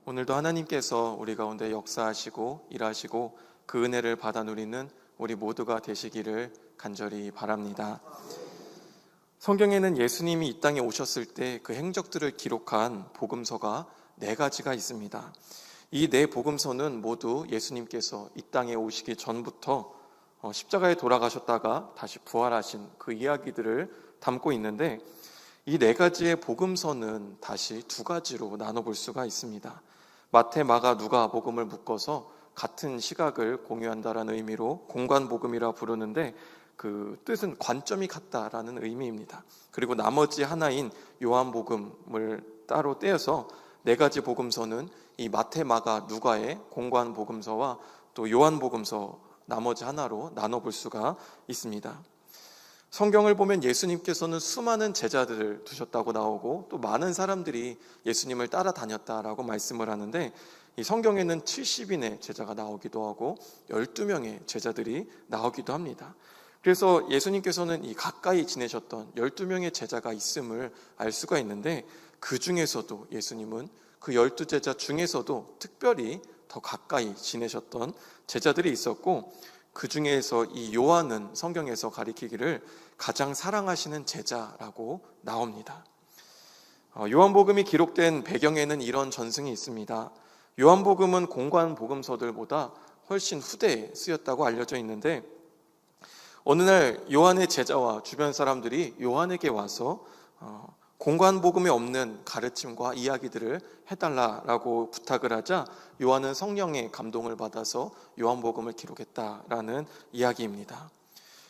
오늘도 하나님께서 우리 가운데 역사하시고 일하시고 그 은혜를 받아 누리는 우리 모두가 되시기를 간절히 바랍니다. 성경에는 예수님이 이 땅에 오셨을 때 그 행적들을 기록한 복음서가 4가지가 있습니다. 이 4복음서는 모두 예수님께서 이 땅에 오시기 전부터 십자가에 돌아가셨다가 다시 부활하신 그 이야기들을 담고 있는데, 이 4가지의 복음서는 다시 2가지로 나눠볼 수가 있습니다. 마태, 마가, 누가 복음을 묶어서 같은 시각을 공유한다라는 의미로 공관복음이라 부르는데, 그 뜻은 관점이 같다라는 의미입니다. 그리고 나머지 하나인 요한복음을 따로 떼어서 4가지 복음서는 이 마태, 마가, 누가의 공관복음서와 또 요한복음서 나머지 하나로 나눠볼 수가 있습니다. 성경을 보면 예수님께서는 수많은 제자들을 두셨다고 나오고 또 많은 사람들이 예수님을 따라다녔다라고 말씀을 하는데, 이 성경에는 70인의 제자가 나오기도 하고 12명의 제자들이 나오기도 합니다. 그래서 예수님께서는 이 가까이 지내셨던 12명의 제자가 있음을 알 수가 있는데, 그 중에서도 예수님은 그 12제자 중에서도 특별히 더 가까이 지내셨던 제자들이 있었고, 그 중에서 이 요한은 성경에서 가리키기를 가장 사랑하시는 제자라고 나옵니다. 요한복음이 기록된 배경에는 이런 전승이 있습니다. 요한복음은 공관복음서들보다 훨씬 후대에 쓰였다고 알려져 있는데, 어느 날 요한의 제자와 주변 사람들이 요한에게 와서 공관복음에 없는 가르침과 이야기들을 해달라라고 부탁을 하자 요한은 성령의 감동을 받아서 요한복음을 기록했다라는 이야기입니다.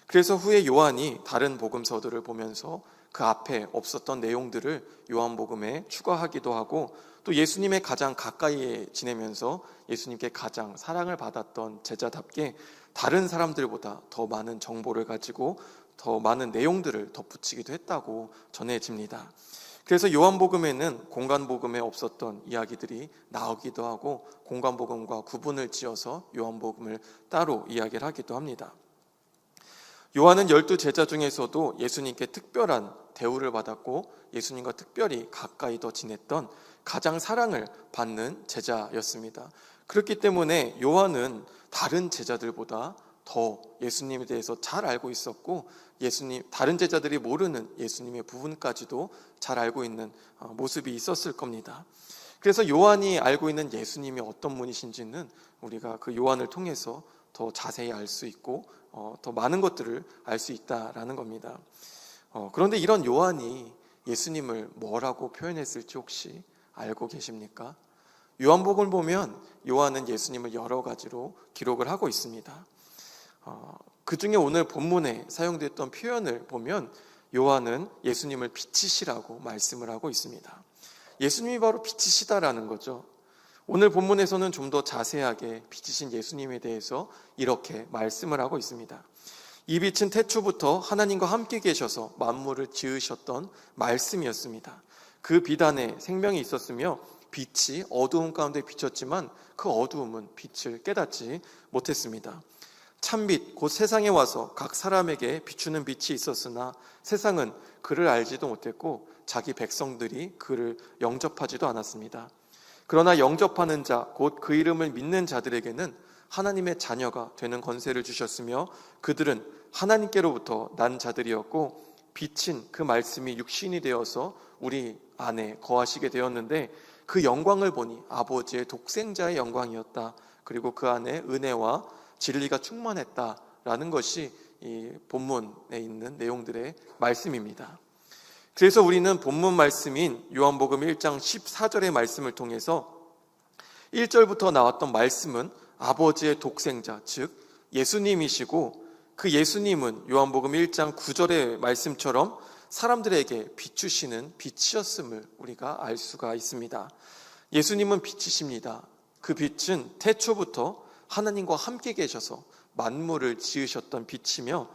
그래서 후에 요한이 다른 복음서들을 보면서 그 앞에 없었던 내용들을 요한복음에 추가하기도 하고, 또 예수님의 가장 가까이에 지내면서 예수님께 가장 사랑을 받았던 제자답게 다른 사람들보다 더 많은 정보를 가지고 더 많은 내용들을 덧붙이기도 했다고 전해집니다. 그래서 요한복음에는 공관복음에 없었던 이야기들이 나오기도 하고 공관복음과 구분을 지어서 요한복음을 따로 이야기를 하기도 합니다. 요한은 12제자 중에서도 예수님께 특별한 대우를 받았고 예수님과 특별히 가까이 더 지냈던 가장 사랑을 받는 제자였습니다. 그렇기 때문에 요한은 다른 제자들보다 더 예수님에 대해서 잘 알고 있었고, 다른 제자들이 모르는 예수님의 부분까지도 잘 알고 있는 모습이 있었을 겁니다. 그래서 요한이 알고 있는 예수님이 어떤 분이신지는 우리가 그 요한을 통해서 더 자세히 알 수 있고 더 많은 것들을 알 수 있다라는 겁니다. 그런데 이런 요한이 예수님을 뭐라고 표현했을지 혹시 알고 계십니까? 요한복음을 보면 요한은 예수님을 여러 가지로 기록을 하고 있습니다. 그 중에 오늘 본문에 사용됐던 표현을 보면 요한은 예수님을 빛이시라고 말씀을 하고 있습니다. 예수님이 바로 빛이시다라는 거죠. 오늘 본문에서는 좀 더 자세하게 빛이신 예수님에 대해서 이렇게 말씀을 하고 있습니다. 이 빛은 태초부터 하나님과 함께 계셔서 만물을 지으셨던 말씀이었습니다. 그 빛 안에 생명이 있었으며 빛이 어두움 가운데 비쳤지만 그 어두움은 빛을 깨닫지 못했습니다. 참빛 곧 세상에 와서 각 사람에게 비추는 빛이 있었으나 세상은 그를 알지도 못했고 자기 백성들이 그를 영접하지도 않았습니다. 그러나 영접하는 자 곧 그 이름을 믿는 자들에게는 하나님의 자녀가 되는 권세를 주셨으며 그들은 하나님께로부터 난 자들이었고 빛인 그 말씀이 육신이 되어서 우리 안에 거하시게 되었는데 그 영광을 보니 아버지의 독생자의 영광이었다. 그리고 그 안에 은혜와 진리가 충만했다라는 것이 이 본문에 있는 내용들의 말씀입니다. 그래서 우리는 본문 말씀인 요한복음 1장 14절의 말씀을 통해서 1절부터 나왔던 말씀은 아버지의 독생자, 즉 예수님이시고, 그 예수님은 요한복음 1장 9절의 말씀처럼 사람들에게 비추시는 빛이었음을 우리가 알 수가 있습니다. 예수님은 빛이십니다. 그 빛은 태초부터 하나님과 함께 계셔서 만물을 지으셨던 빛이며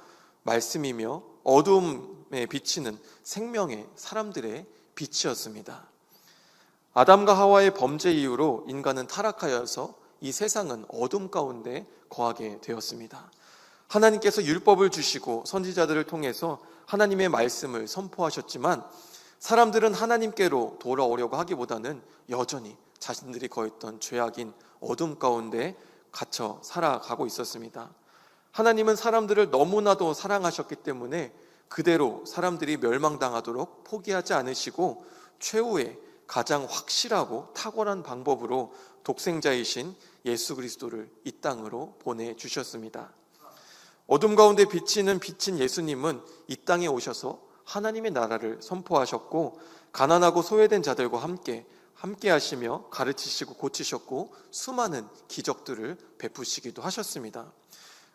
말씀이며 어두움에 비치는 생명의 사람들의 빛이었습니다. 아담과 하와의 범죄 이후로 인간은 타락하여서 이 세상은 어둠 가운데 거하게 되었습니다. 하나님께서 율법을 주시고 선지자들을 통해서 하나님의 말씀을 선포하셨지만 사람들은 하나님께로 돌아오려고 하기보다는 여전히 자신들이 거했던 죄악인 어둠 가운데 갇혀 살아가고 있었습니다. 하나님은 사람들을 너무나도 사랑하셨기 때문에 그대로 사람들이 멸망당하도록 포기하지 않으시고 최후의 가장 확실하고 탁월한 방법으로 독생자이신 예수 그리스도를 이 땅으로 보내주셨습니다. 어둠 가운데 비치는 빛인 예수님은 이 땅에 오셔서 하나님의 나라를 선포하셨고 가난하고 소외된 자들과 함께 하시며 가르치시고 고치셨고 수많은 기적들을 베푸시기도 하셨습니다.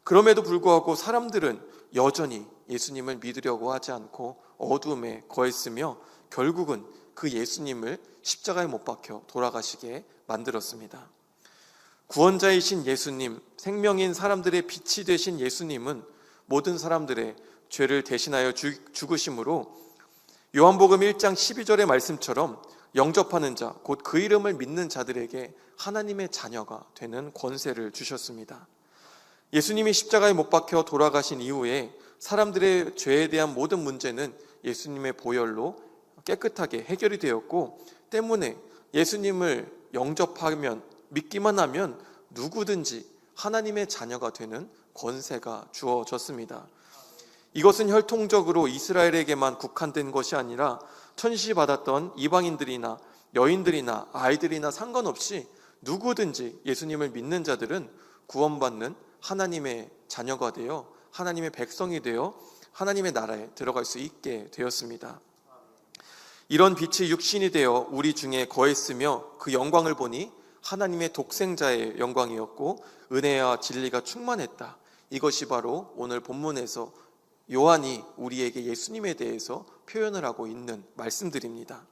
그럼에도 불구하고 사람들은 여전히 예수님을 믿으려고 하지 않고 어둠에 거했으며 결국은 그 예수님을 십자가에 못 박혀 돌아가시게 만들었습니다. 구원자이신 예수님, 생명인 사람들의 빛이 되신 예수님은 모든 사람들의 죄를 대신하여 죽으심으로 요한복음 1장 12절의 말씀처럼 영접하는 자, 곧 그 이름을 믿는 자들에게 하나님의 자녀가 되는 권세를 주셨습니다. 예수님이 십자가에 못 박혀 돌아가신 이후에 사람들의 죄에 대한 모든 문제는 예수님의 보혈로 깨끗하게 해결이 되었고 때문에 예수님을 영접하면 믿기만 하면 누구든지 하나님의 자녀가 되는 권세가 주어졌습니다. 이것은 혈통적으로 이스라엘에게만 국한된 것이 아니라 천시받았던 이방인들이나 여인들이나 아이들이나 상관없이 누구든지 예수님을 믿는 자들은 구원받는 하나님의 자녀가 되어 하나님의 백성이 되어 하나님의 나라에 들어갈 수 있게 되었습니다. 이런 빛이 육신이 되어 우리 중에 거했으며 그 영광을 보니 하나님의 독생자의 영광이었고 은혜와 진리가 충만했다. 이것이 바로 오늘 본문에서 요한이 우리에게 예수님에 대해서 표현을 하고 있는 말씀들입니다.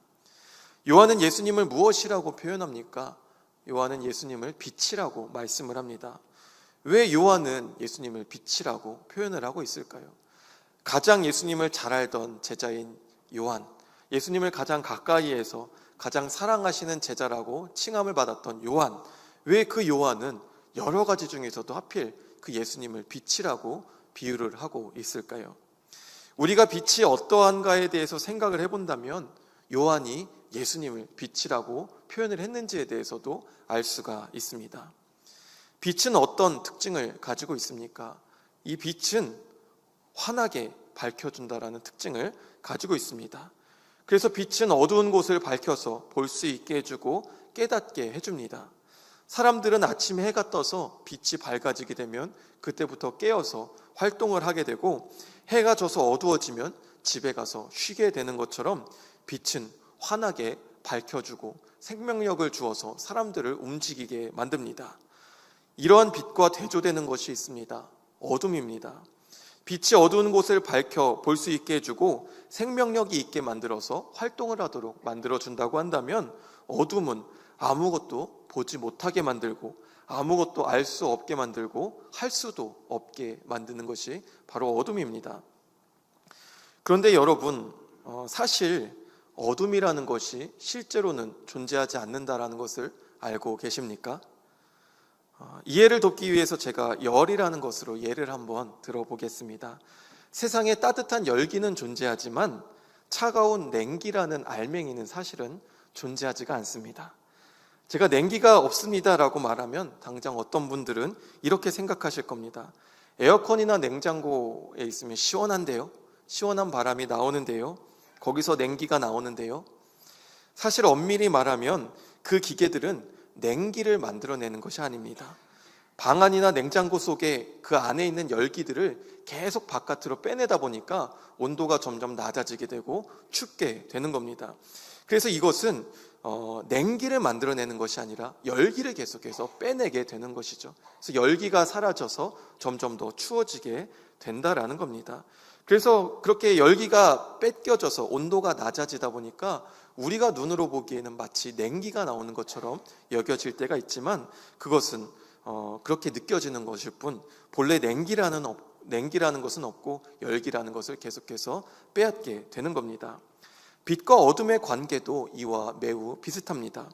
요한은 예수님을 무엇이라고 표현합니까? 요한은 예수님을 빛이라고 말씀을 합니다. 왜 요한은 예수님을 빛이라고 표현을 하고 있을까요? 가장 예수님을 잘 알던 제자인 요한, 예수님을 가장 가까이에서 가장 사랑하시는 제자라고 칭함을 받았던 요한, 왜 그 요한은 여러 가지 중에서도 하필 그 예수님을 빛이라고 비유를 하고 있을까요? 우리가 빛이 어떠한가에 대해서 생각을 해본다면 요한이 예수님을 빛이라고 표현을 했는지에 대해서도 알 수가 있습니다. 빛은 어떤 특징을 가지고 있습니까? 이 빛은 환하게 밝혀준다라는 특징을 가지고 있습니다. 그래서 빛은 어두운 곳을 밝혀서 볼 수 있게 해주고 깨닫게 해줍니다. 사람들은 아침에 해가 떠서 빛이 밝아지게 되면 그때부터 깨어서 활동을 하게 되고 해가 져서 어두워지면 집에 가서 쉬게 되는 것처럼 빛은 환하게 밝혀주고 생명력을 주어서 사람들을 움직이게 만듭니다. 이러한 빛과 대조되는 것이 있습니다. 어둠입니다. 빛이 어두운 곳을 밝혀 볼 수 있게 해주고 생명력이 있게 만들어서 활동을 하도록 만들어준다고 한다면 어둠은 아무것도 보지 못하게 만들고 아무것도 알 수 없게 만들고 할 수도 없게 만드는 것이 바로 어둠입니다. 그런데 여러분, 사실 어둠이라는 것이 실제로는 존재하지 않는다라는 것을 알고 계십니까? 이해를 돕기 위해서 제가 열이라는 것으로 예를 한번 들어보겠습니다. 세상에 따뜻한 열기는 존재하지만 차가운 냉기라는 알맹이는 사실은 존재하지가 않습니다. 제가 냉기가 없습니다라고 말하면 당장 어떤 분들은 이렇게 생각하실 겁니다. 에어컨이나 냉장고에 있으면 시원한데요? 시원한 바람이 나오는데요? 거기서 냉기가 나오는데요? 사실 엄밀히 말하면 그 기계들은 냉기를 만들어내는 것이 아닙니다. 방 안이나 냉장고 속에 그 안에 있는 열기들을 계속 바깥으로 빼내다 보니까 온도가 점점 낮아지게 되고 춥게 되는 겁니다. 그래서 이것은 냉기를 만들어내는 것이 아니라 열기를 계속해서 빼내게 되는 것이죠. 그래서 열기가 사라져서 점점 더 추워지게 된다라는 겁니다. 그래서 그렇게 열기가 뺏겨져서 온도가 낮아지다 보니까 우리가 눈으로 보기에는 마치 냉기가 나오는 것처럼 여겨질 때가 있지만 그것은 그렇게 느껴지는 것일 뿐 본래 냉기라는 것은 없고 열기라는 것을 계속해서 빼앗게 되는 겁니다. 빛과 어둠의 관계도 이와 매우 비슷합니다.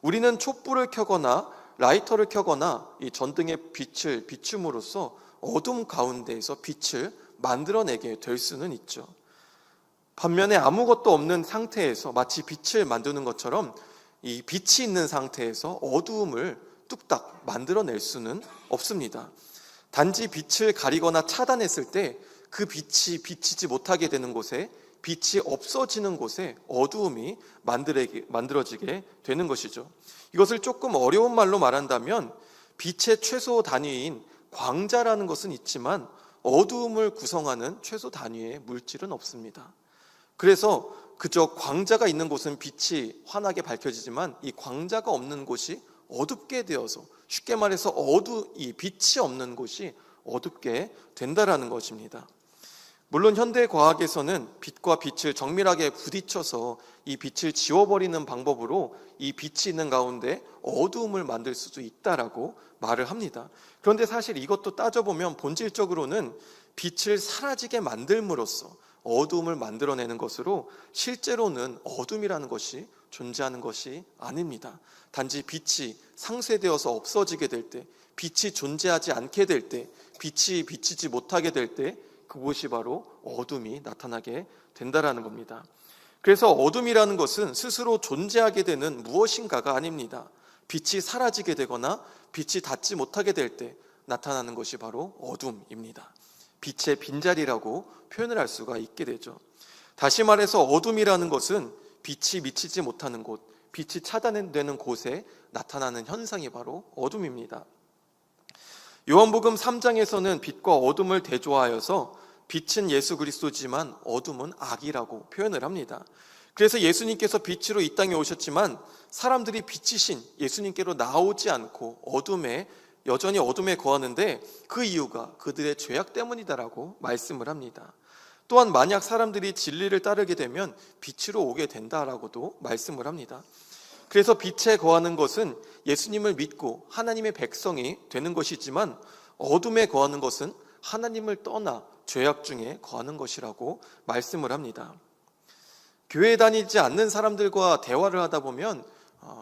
우리는 촛불을 켜거나 라이터를 켜거나 이 전등의 빛을 비춤으로써 어둠 가운데에서 빛을 만들어내게 될 수는 있죠. 반면에 아무것도 없는 상태에서 마치 빛을 만드는 것처럼 이 빛이 있는 상태에서 어두움을 뚝딱 만들어낼 수는 없습니다. 단지 빛을 가리거나 차단했을 때 그 빛이 비치지 못하게 되는 곳에, 빛이 없어지는 곳에 어두움이 만들어지게 되는 것이죠. 이것을 조금 어려운 말로 말한다면 빛의 최소 단위인 광자라는 것은 있지만 어두움을 구성하는 최소 단위의 물질은 없습니다. 그래서 그저 광자가 있는 곳은 빛이 환하게 밝혀지지만 이 광자가 없는 곳이 어둡게 되어서, 쉽게 말해서 이 빛이 없는 곳이 어둡게 된다라는 것입니다. 물론 현대 과학에서는 빛과 빛을 정밀하게 부딪혀서 이 빛을 지워버리는 방법으로 이 빛이 있는 가운데 어두움을 만들 수도 있다라고 말을 합니다. 그런데 사실 이것도 따져보면 본질적으로는 빛을 사라지게 만들므로써 어두움을 만들어내는 것으로, 실제로는 어둠이라는 것이 존재하는 것이 아닙니다. 단지 빛이 상쇄되어서 없어지게 될 때, 빛이 존재하지 않게 될 때, 빛이 비치지 못하게 될 때 그곳이 바로 어둠이 나타나게 된다라는 겁니다. 그래서 어둠이라는 것은 스스로 존재하게 되는 무엇인가가 아닙니다. 빛이 사라지게 되거나 빛이 닿지 못하게 될 때 나타나는 것이 바로 어둠입니다. 빛의 빈자리라고 표현을 할 수가 있게 되죠. 다시 말해서 어둠이라는 것은 빛이 미치지 못하는 곳, 빛이 차단되는 곳에 나타나는 현상이 바로 어둠입니다. 요한복음 3장에서는 빛과 어둠을 대조하여서 빛은 예수 그리스도지만 어둠은 악이라고 표현을 합니다. 그래서 예수님께서 빛으로 이 땅에 오셨지만 사람들이 빛이신 예수님께로 나오지 않고 여전히 어둠에 거하는데 그 이유가 그들의 죄악 때문이다라고 말씀을 합니다. 또한 만약 사람들이 진리를 따르게 되면 빛으로 오게 된다라고도 말씀을 합니다. 그래서 빛에 거하는 것은 예수님을 믿고 하나님의 백성이 되는 것이지만 어둠에 거하는 것은 하나님을 떠나 죄악 중에 거하는 것이라고 말씀을 합니다. 교회 다니지 않는 사람들과 대화를 하다 보면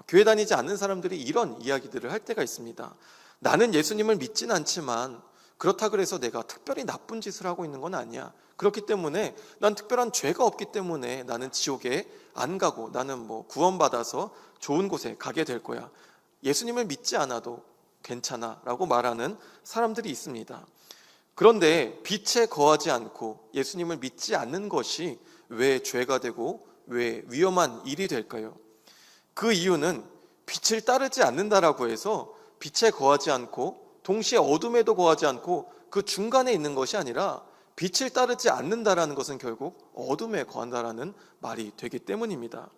교회 다니지 않는 사람들이 이런 이야기들을 할 때가 있습니다. 나는 예수님을 믿진 않지만 그렇다 그래서 내가 특별히 나쁜 짓을 하고 있는 건 아니야. 그렇기 때문에 난 특별한 죄가 없기 때문에 나는 지옥에 안 가고 나는 구원받아서 좋은 곳에 가게 될 거야. 예수님을 믿지 않아도 괜찮아 라고 말하는 사람들이 있습니다. 그런데 빛에 거하지 않고 예수님을 믿지 않는 것이 왜 죄가 되고 왜 위험한 일이 될까요? 그 이유는 빛을 따르지 않는다라고 해서 빛에 거하지 않고 동시에 어둠에도 거하지 않고 그 중간에 있는 것이 아니라 빛을 따르지 않는다라는 것은 결국 어둠에 거한다라는 말이 되기 때문입니다.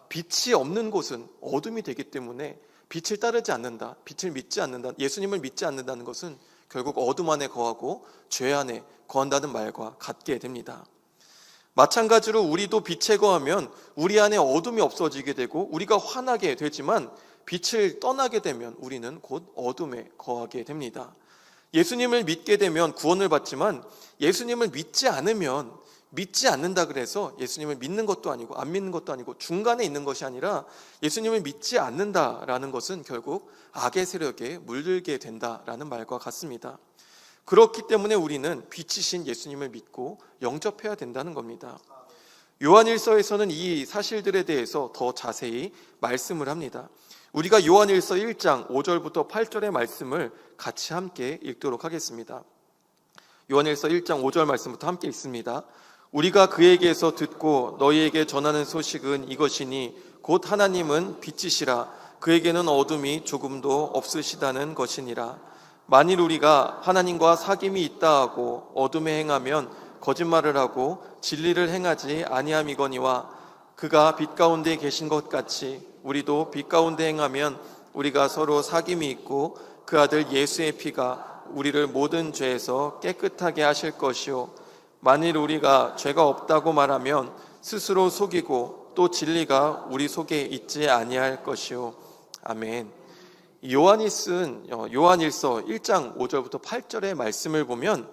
빛이 없는 곳은 어둠이 되기 때문에 빛을 따르지 않는다, 빛을 믿지 않는다, 예수님을 믿지 않는다는 것은 결국 어둠 안에 거하고 죄 안에 거한다는 말과 같게 됩니다. 마찬가지로 우리도 빛에 거하면 우리 안에 어둠이 없어지게 되고 우리가 환하게 되지만 빛을 떠나게 되면 우리는 곧 어둠에 거하게 됩니다. 예수님을 믿게 되면 구원을 받지만 예수님을 믿지 않는다 그래서 예수님을 믿는 것도 아니고 안 믿는 것도 아니고 중간에 있는 것이 아니라 예수님을 믿지 않는다라는 것은 결국 악의 세력에 물들게 된다라는 말과 같습니다. 그렇기 때문에 우리는 빛이신 예수님을 믿고 영접해야 된다는 겁니다. 요한일서에서는 이 사실들에 대해서 더 자세히 말씀을 합니다. 우리가 요한일서 1장 5절부터 8절의 말씀을 같이 함께 읽도록 하겠습니다. 요한일서 1장 5절 말씀부터 함께 읽습니다. 우리가 그에게서 듣고 너희에게 전하는 소식은 이것이니 곧 하나님은 빛이시라 그에게는 어둠이 조금도 없으시다는 것이니라. 만일 우리가 하나님과 사귐이 있다 하고 어둠에 행하면 거짓말을 하고 진리를 행하지 아니함이거니와 그가 빛 가운데 계신 것 같이 우리도 빛 가운데 행하면 우리가 서로 사귐이 있고 그 아들 예수의 피가 우리를 모든 죄에서 깨끗하게 하실 것이요 만일 우리가 죄가 없다고 말하면 스스로 속이고 또 진리가 우리 속에 있지 아니할 것이요 아멘. 요한이 쓴 요한일서 1장 5절부터 8절의 말씀을 보면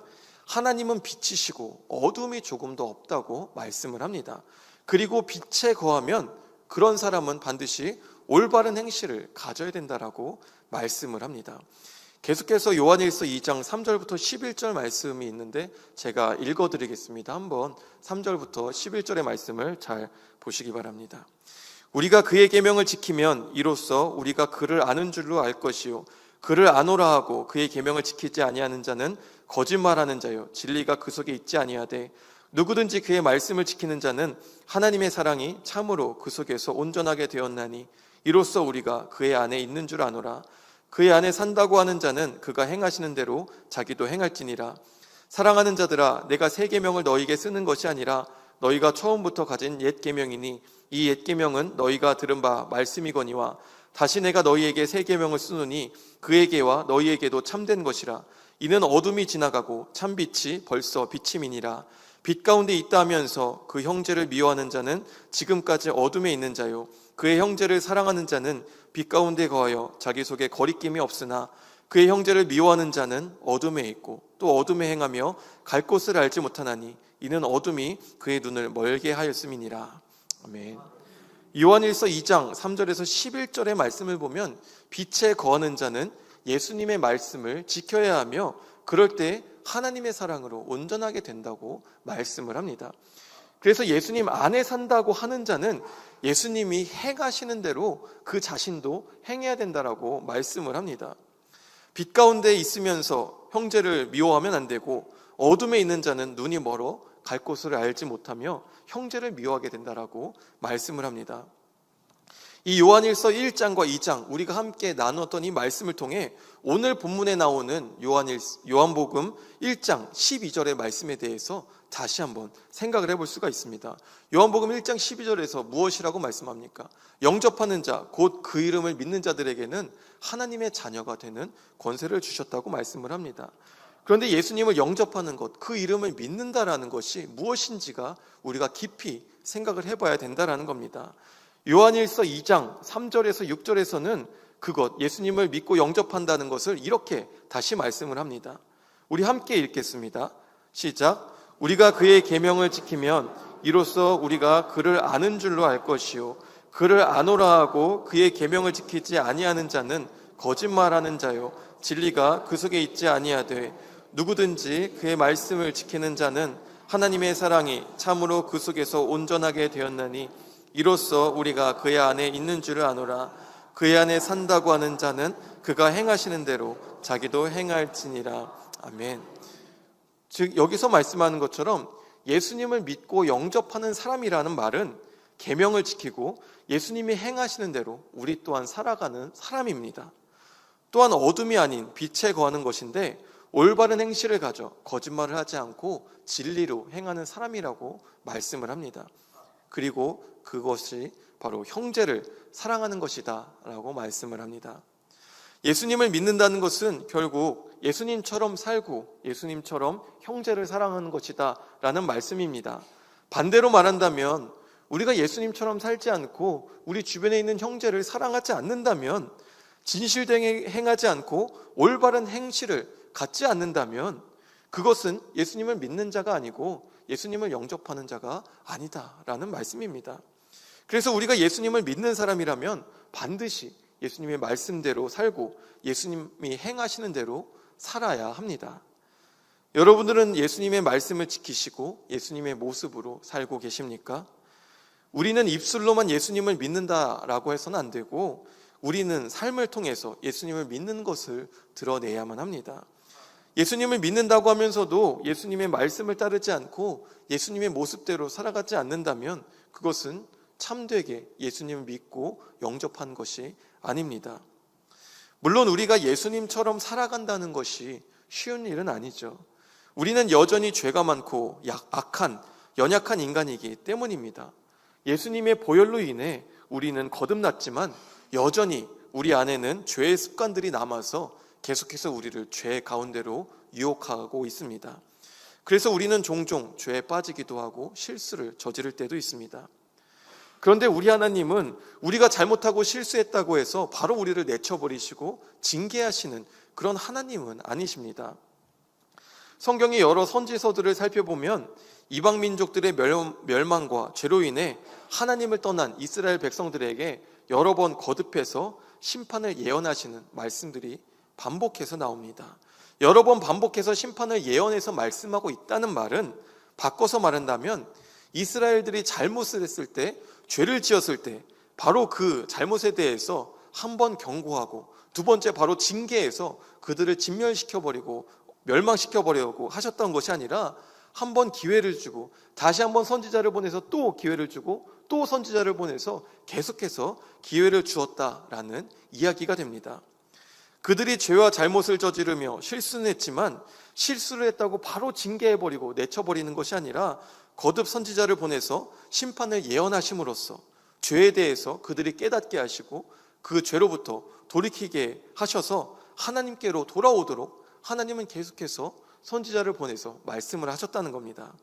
하나님은 빛이시고 어둠이 조금도 없다고 말씀을 합니다. 그리고 빛에 거하면 그런 사람은 반드시 올바른 행실을 가져야 된다라고 말씀을 합니다. 계속해서 요한일서 2장 3절부터 11절 말씀이 있는데 제가 읽어드리겠습니다. 한번 3절부터 11절의 말씀을 잘 보시기 바랍니다. 우리가 그의 계명을 지키면 이로써 우리가 그를 아는 줄로 알 것이요 그를 아노라 하고 그의 계명을 지키지 아니하는 자는 거짓말하는 자요 진리가 그 속에 있지 아니하되 누구든지 그의 말씀을 지키는 자는 하나님의 사랑이 참으로 그 속에서 온전하게 되었나니 이로써 우리가 그의 안에 있는 줄 아노라. 그의 안에 산다고 하는 자는 그가 행하시는 대로 자기도 행할지니라. 사랑하는 자들아, 내가 새 계명을 너희에게 쓰는 것이 아니라 너희가 처음부터 가진 옛 계명이니 이 옛 계명은 너희가 들은 바 말씀이거니와 다시 내가 너희에게 새 계명을 쓰노니 그에게와 너희에게도 참된 것이라. 이는 어둠이 지나가고 참빛이 벌써 비침이니라. 빛 가운데 있다 하면서 그 형제를 미워하는 자는 지금까지 어둠에 있는 자요 그의 형제를 사랑하는 자는 빛 가운데 거하여 자기 속에 거리낌이 없으나 그의 형제를 미워하는 자는 어둠에 있고 또 어둠에 행하며 갈 곳을 알지 못하나니 이는 어둠이 그의 눈을 멀게 하였음이니라. 아멘. 요한일서 2장 3절에서 11절의 말씀을 보면 빛에 거하는 자는 예수님의 말씀을 지켜야 하며 그럴 때 하나님의 사랑으로 온전하게 된다고 말씀을 합니다. 그래서 예수님 안에 산다고 하는 자는 예수님이 행하시는 대로 그 자신도 행해야 된다라고 말씀을 합니다. 빛 가운데 있으면서 형제를 미워하면 안 되고 어둠에 있는 자는 눈이 멀어 갈 곳을 알지 못하며 형제를 미워하게 된다라고 말씀을 합니다. 이 요한일서 1장과 2장 우리가 함께 나누었던 이 말씀을 통해 오늘 본문에 나오는 요한복음 1장 12절의 말씀에 대해서 다시 한번 생각을 해볼 수가 있습니다. 요한복음 1장 12절에서 무엇이라고 말씀합니까? 영접하는 자, 곧 그 이름을 믿는 자들에게는 하나님의 자녀가 되는 권세를 주셨다고 말씀을 합니다. 그런데 예수님을 영접하는 것, 그 이름을 믿는다라는 것이 무엇인지가 우리가 깊이 생각을 해봐야 된다라는 겁니다. 요한일서 2장 3절에서 6절에서는 그것, 예수님을 믿고 영접한다는 것을 이렇게 다시 말씀을 합니다. 우리 함께 읽겠습니다. 시작. 우리가 그의 계명을 지키면 이로써 우리가 그를 아는 줄로 알 것이요 그를 아노라 하고 그의 계명을 지키지 아니하는 자는 거짓말하는 자요 진리가 그 속에 있지 아니하되 누구든지 그의 말씀을 지키는 자는 하나님의 사랑이 참으로 그 속에서 온전하게 되었나니 이로써 우리가 그의 안에 있는 줄을 아노라. 그의 안에 산다고 하는 자는 그가 행하시는 대로 자기도 행할지니라. 아멘. 즉 여기서 말씀하는 것처럼 예수님을 믿고 영접하는 사람이라는 말은 계명을 지키고 예수님이 행하시는 대로 우리 또한 살아가는 사람입니다. 또한 어둠이 아닌 빛에 거하는 것인데 올바른 행실을 가져 거짓말을 하지 않고 진리로 행하는 사람이라고 말씀을 합니다. 그리고 그것이 바로 형제를 사랑하는 것이다 라고 말씀을 합니다. 예수님을 믿는다는 것은 결국 예수님처럼 살고 예수님처럼 형제를 사랑하는 것이다 라는 말씀입니다. 반대로 말한다면 우리가 예수님처럼 살지 않고 우리 주변에 있는 형제를 사랑하지 않는다면, 진실되게 행하지 않고 올바른 행실을 갖지 않는다면 그것은 예수님을 믿는 자가 아니고 예수님을 영접하는 자가 아니다라는 말씀입니다. 그래서 우리가 예수님을 믿는 사람이라면 반드시 예수님의 말씀대로 살고 예수님이 행하시는 대로 살아야 합니다. 여러분들은 예수님의 말씀을 지키시고 예수님의 모습으로 살고 계십니까? 우리는 입술로만 예수님을 믿는다라고 해서는 안 되고 우리는 삶을 통해서 예수님을 믿는 것을 드러내야만 합니다. 예수님을 믿는다고 하면서도 예수님의 말씀을 따르지 않고 예수님의 모습대로 살아가지 않는다면 그것은 참되게 예수님을 믿고 영접한 것이 아닙니다. 물론 우리가 예수님처럼 살아간다는 것이 쉬운 일은 아니죠. 우리는 여전히 죄가 많고 악한, 연약한 인간이기 때문입니다. 예수님의 보혈로 인해 우리는 거듭났지만 여전히 우리 안에는 죄의 습관들이 남아서 계속해서 우리를 죄 가운데로 유혹하고 있습니다. 그래서 우리는 종종 죄에 빠지기도 하고 실수를 저지를 때도 있습니다. 그런데 우리 하나님은 우리가 잘못하고 실수했다고 해서 바로 우리를 내쳐버리시고 징계하시는 그런 하나님은 아니십니다. 성경의 여러 선지서들을 살펴보면 이방 민족들의 멸망과 죄로 인해 하나님을 떠난 이스라엘 백성들에게 여러 번 거듭해서 심판을 예언하시는 말씀들이 반복해서 나옵니다. 여러 번 반복해서 심판을 예언해서 말씀하고 있다는 말은 바꿔서 말한다면 이스라엘들이 잘못을 했을 때, 죄를 지었을 때 바로 그 잘못에 대해서 한 번 경고하고 두 번째 바로 징계해서 그들을 진멸시켜버리고 멸망시켜버리려고 하셨던 것이 아니라 한 번 기회를 주고 다시 한 번 선지자를 보내서 또 기회를 주고 또 선지자를 보내서 계속해서 기회를 주었다라는 이야기가 됩니다. 그들이 죄와 잘못을 저지르며 실수는 했지만 실수를 했다고 바로 징계해버리고 내쳐버리는 것이 아니라 거듭 선지자를 보내서 심판을 예언하심으로써 죄에 대해서 그들이 깨닫게 하시고 그 죄로부터 돌이키게 하셔서 하나님께로 돌아오도록 하나님은 계속해서 선지자를 보내서 말씀을 하셨다는 겁니다.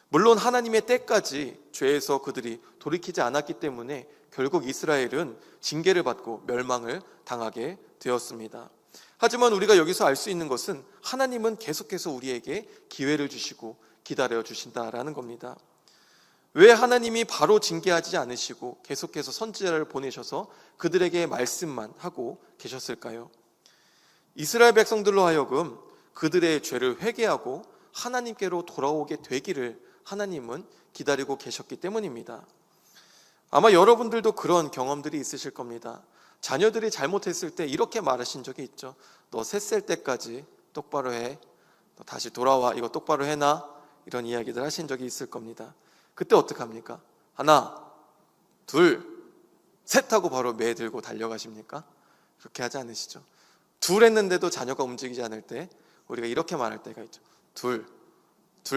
물론 하나님의 때까지 죄에서 그들이 돌이키지 않았기 때문에 결국 이스라엘은 징계를 받고 멸망을 당하게 되었습니다. 하지만 우리가 여기서 알 수 있는 것은 하나님은 계속해서 우리에게 기회를 주시고 기다려 주신다라는 겁니다. 왜 하나님이 바로 징계하지 않으시고 계속해서 선지자를 보내셔서 그들에게 말씀만 하고 계셨을까요? 이스라엘 백성들로 하여금 그들의 죄를 회개하고 하나님께로 돌아오게 되기를 하나님은 기다리고 계셨기 때문입니다. 아마 여러분들도 그런 경험들이 있으실 겁니다. 자녀들이 잘못했을 때 이렇게 말하신 적이 있죠. 너 셋 살 때까지 똑바로 해. 너 다시 돌아와. 이거 똑바로 해놔. 이런 이야기들 하신 적이 있을 겁니다. 그때 어떡합니까? 하나, 둘, 셋 하고 바로 매 들고 달려가십니까? 그렇게 하지 않으시죠. 둘 했는데도 자녀가 움직이지 않을 때 우리가 이렇게 말할 때가 있죠. 둘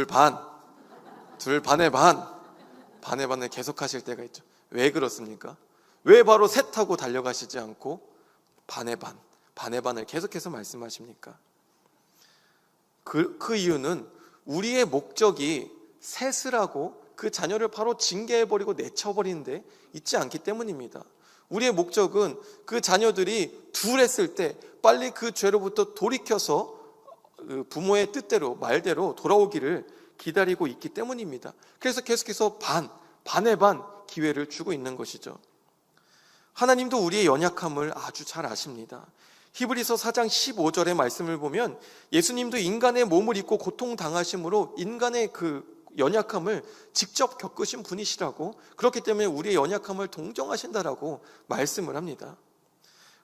반, 둘 반의 반, 반의 반을 계속 하실 때가 있죠. 왜 그렇습니까? 왜 바로 셋 하고 달려가시지 않고 반의 반, 반의 반을 계속해서 말씀하십니까? 그 이유는 우리의 목적이 셋을 하고 그 자녀를 바로 징계해버리고 내쳐버리는데 있지 않기 때문입니다. 우리의 목적은 그 자녀들이 둘 했을 때 빨리 그 죄로부터 돌이켜서 부모의 뜻대로 말대로 돌아오기를 기다리고 있기 때문입니다. 그래서 계속해서 반의 반 기회를 주고 있는 것이죠. 하나님도 우리의 연약함을 아주 잘 아십니다. 히브리서 4장 15절의 말씀을 보면 예수님도 인간의 몸을 입고 고통당하심으로 인간의 그 연약함을 직접 겪으신 분이시라고, 그렇기 때문에 우리의 연약함을 동정하신다라고 말씀을 합니다.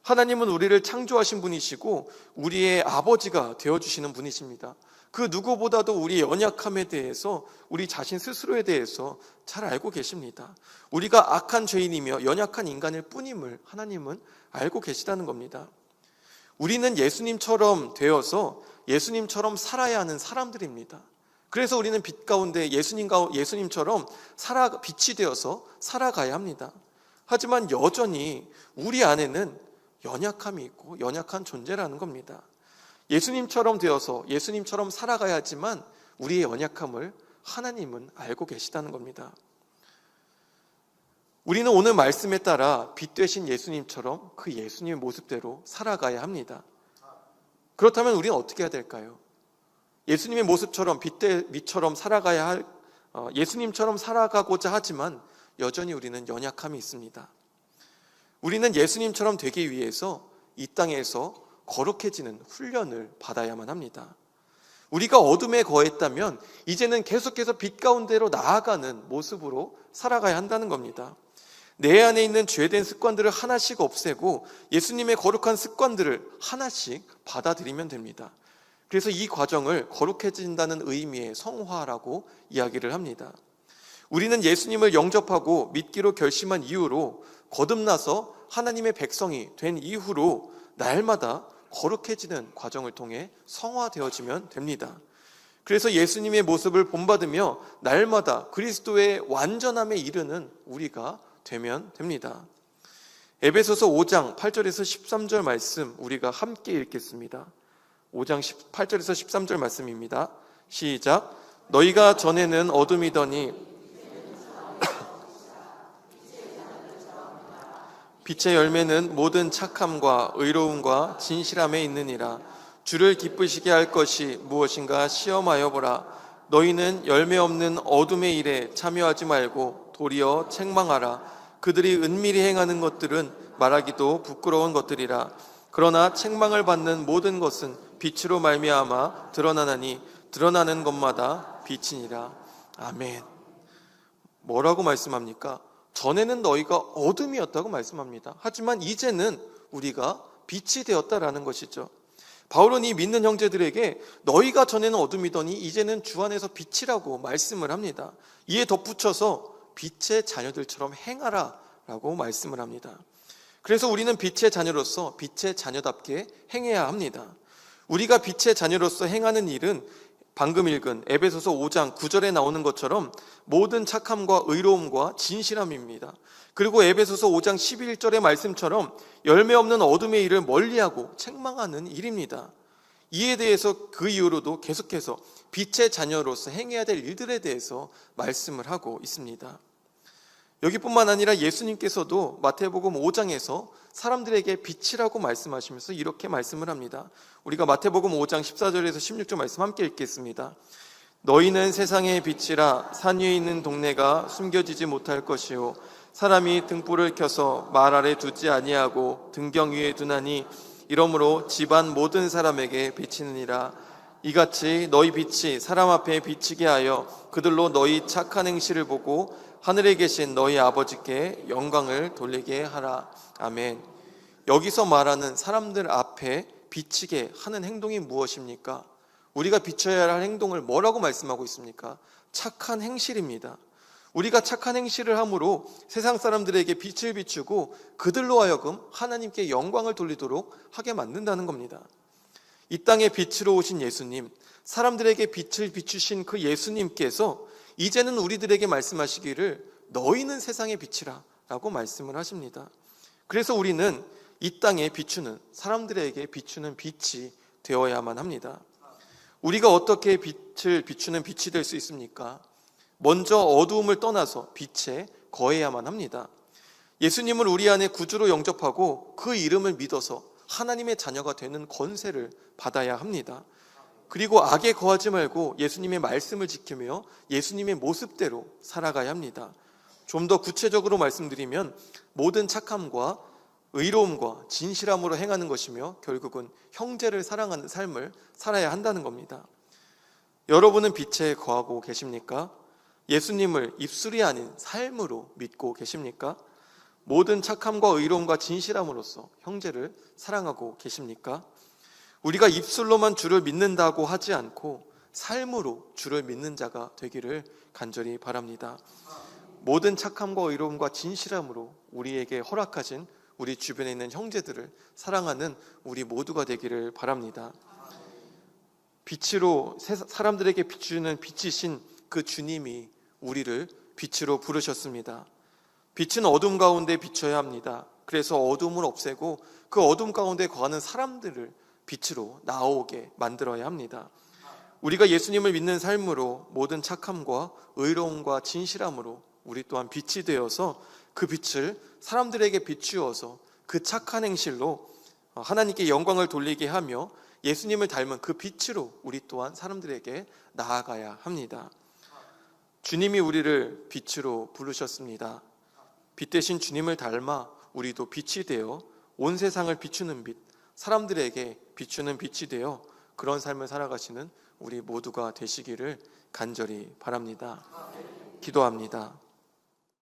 하나님은 우리를 창조하신 분이시고 우리의 아버지가 되어주시는 분이십니다. 그 누구보다도 우리의 연약함에 대해서, 우리 자신 스스로에 대해서 잘 알고 계십니다. 우리가 악한 죄인이며 연약한 인간일 뿐임을 하나님은 알고 계시다는 겁니다. 우리는 예수님처럼 되어서 예수님처럼 살아야 하는 사람들입니다. 그래서 우리는 빛 가운데 예수님처럼 빛이 되어서 살아가야 합니다. 하지만 여전히 우리 안에는 연약함이 있고 연약한 존재라는 겁니다. 예수님처럼 되어서 예수님처럼 살아가야 하지만 우리의 연약함을 하나님은 알고 계시다는 겁니다. 우리는 오늘 말씀에 따라 빛 되신 예수님처럼 그 예수님의 모습대로 살아가야 합니다. 그렇다면 우리는 어떻게 해야 될까요? 예수님의 모습처럼 빛처럼 살아가야 예수님처럼 살아가고자 하지만 여전히 우리는 연약함이 있습니다. 우리는 예수님처럼 되기 위해서 이 땅에서 거룩해지는 훈련을 받아야만 합니다. 우리가 어둠에 거했다면 이제는 계속해서 빛 가운데로 나아가는 모습으로 살아가야 한다는 겁니다. 내 안에 있는 죄된 습관들을 하나씩 없애고 예수님의 거룩한 습관들을 하나씩 받아들이면 됩니다. 그래서 이 과정을 거룩해진다는 의미의 성화라고 이야기를 합니다. 우리는 예수님을 영접하고 믿기로 결심한 이후로 거듭나서 하나님의 백성이 된 이후로 날마다 거룩해지는 과정을 통해 성화되어지면 됩니다. 그래서 예수님의 모습을 본받으며 날마다 그리스도의 완전함에 이르는 우리가 되면 됩니다. 에베소서 5장 8절에서 13절 말씀 우리가 함께 읽겠습니다. 5장 8절에서 13절 말씀입니다. 시작. 너희가 전에는 어둠이더니 빛의 열매는 모든 착함과 의로움과 진실함에 있느니라. 주를 기쁘시게 할 것이 무엇인가 시험하여 보라. 너희는 열매 없는 어둠의 일에 참여하지 말고 도리어 책망하라. 그들이 은밀히 행하는 것들은 말하기도 부끄러운 것들이라. 그러나 책망을 받는 모든 것은 빛으로 말미암아 드러나나니 드러나는 것마다 빛이니라. 아멘. 뭐라고 말씀합니까? 전에는 너희가 어둠이었다고 말씀합니다. 하지만 이제는 우리가 빛이 되었다라는 것이죠. 바울은 이 믿는 형제들에게 너희가 전에는 어둠이더니 이제는 주 안에서 빛이라고 말씀을 합니다. 이에 덧붙여서 빛의 자녀들처럼 행하라 라고 말씀을 합니다. 그래서 우리는 빛의 자녀로서 빛의 자녀답게 행해야 합니다. 우리가 빛의 자녀로서 행하는 일은 방금 읽은 에베소서 5장 9절에 나오는 것처럼 모든 착함과 의로움과 진실함입니다. 그리고 에베소서 5장 11절의 말씀처럼 열매 없는 어둠의 일을 멀리하고 책망하는 일입니다. 이에 대해서 그 이후로도 계속해서 빛의 자녀로서 행해야 될 일들에 대해서 말씀을 하고 있습니다. 여기뿐만 아니라 예수님께서도 마태복음 5장에서 사람들에게 빛이라고 말씀하시면서 이렇게 말씀을 합니다. 우리가 마태복음 5장 14절에서 16절 말씀 함께 읽겠습니다. 너희는 세상의 빛이라 산 위에 있는 동네가 숨겨지지 못할 것이요 사람이 등불을 켜서 말 아래 두지 아니하고 등경 위에 두나니 이러므로 집안 모든 사람에게 비치느니라. 이같이 너희 빛이 사람 앞에 비치게 하여 그들로 너희 착한 행실을 보고 하늘에 계신 너희 아버지께 영광을 돌리게 하라. 아멘. 여기서 말하는 사람들 앞에 비치게 하는 행동이 무엇입니까? 우리가 비춰야 할 행동을 뭐라고 말씀하고 있습니까? 착한 행실입니다. 우리가 착한 행실을 함으로 세상 사람들에게 빛을 비추고 그들로 하여금 하나님께 영광을 돌리도록 하게 만든다는 겁니다. 이 땅에 빛으로 오신 예수님, 사람들에게 빛을 비추신 그 예수님께서 이제는 우리들에게 말씀하시기를 너희는 세상의 빛이라 라고 말씀을 하십니다. 그래서 우리는 이 땅에 비추는, 사람들에게 비추는 빛이 되어야만 합니다. 우리가 어떻게 빛을 비추는 빛이 될 수 있습니까? 먼저 어두움을 떠나서 빛에 거해야만 합니다. 예수님을 우리 안에 구주로 영접하고 그 이름을 믿어서 하나님의 자녀가 되는 권세를 받아야 합니다. 그리고 악에 거하지 말고 예수님의 말씀을 지키며 예수님의 모습대로 살아가야 합니다. 좀 더 구체적으로 말씀드리면 모든 착함과 의로움과 진실함으로 행하는 것이며 결국은 형제를 사랑하는 삶을 살아야 한다는 겁니다. 여러분은 빛에 거하고 계십니까? 예수님을 입술이 아닌 삶으로 믿고 계십니까? 모든 착함과 의로움과 진실함으로써 형제를 사랑하고 계십니까? 우리가 입술로만 주를 믿는다고 하지 않고 삶으로 주를 믿는 자가 되기를 간절히 바랍니다. 모든 착함과 의로움과 진실함으로 우리에게 허락하신 우리 주변에 있는 형제들을 사랑하는 우리 모두가 되기를 바랍니다. 빛으로 사람들에게 비추는 빛이신 그 주님이 우리를 빛으로 부르셨습니다. 빛은 어둠 가운데 비춰야 합니다. 그래서 어둠을 없애고 그 어둠 가운데 거하는 사람들을 빛으로 나오게 만들어야 합니다. 우리가 예수님을 믿는 삶으로 모든 착함과 의로움과 진실함으로 우리 또한 빛이 되어서 그 빛을 사람들에게 비추어서 그 착한 행실로 하나님께 영광을 돌리게 하며 예수님을 닮은 그 빛으로 우리 또한 사람들에게 나아가야 합니다. 주님이 우리를 빛으로 부르셨습니다. 빛 대신 주님을 닮아 우리도 빛이 되어 온 세상을 비추는 빛, 사람들에게 비추는 빛이 되어 그런 삶을 살아가시는 우리 모두가 되시기를 간절히 바랍니다. 기도합니다.